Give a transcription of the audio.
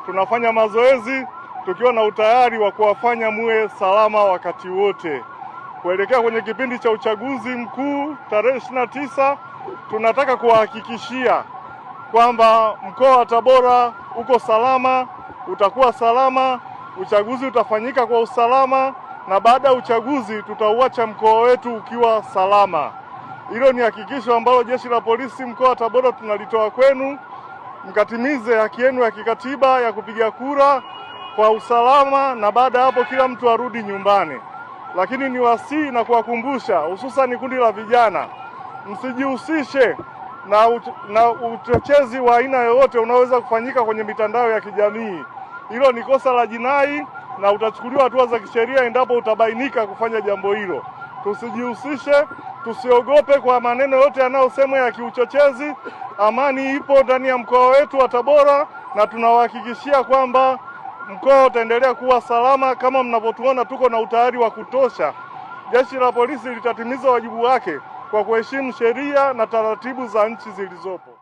tunafanya mazoezi tukiwa na utayari wa kuwafanya muwe salama wakati wote. Kuelekea kwenye kipindi cha uchaguzi mkuu tarehe 29, tunataka kuwahakikishia kwamba mkoa wa Tabora uko salama, utakuwa salama, uchaguzi utafanyika kwa usalama, na baada ya uchaguzi tutauacha mkoa wetu ukiwa salama. Hilo ni hakikisho ambalo Jeshi la Polisi mkoa wa Tabora tunalitoa kwenu, mkatimize haki yenu ya kikatiba ya kupiga kura kwa usalama, na baada hapo kila mtu arudi nyumbani. Lakini ni wasii na kuwakumbusha, hususan kundi la vijana, msijihusishe na uchochezi wa aina yoyote unaweza kufanyika kwenye mitandao ya kijamii. Hilo ni kosa la jinai na utachukuliwa hatua za kisheria endapo utabainika kufanya jambo hilo. Tusijihusishe, tusiogope kwa maneno yote yanayosemwa ya kiuchochezi. Amani ipo ndani ya mkoa wetu wa Tabora na tunawahakikishia kwamba mkoa utaendelea kuwa salama. Kama mnavyotuona, tuko na utayari wa kutosha. Jeshi la Polisi litatimiza wajibu wake kwa kuheshimu sheria na taratibu za nchi zilizopo.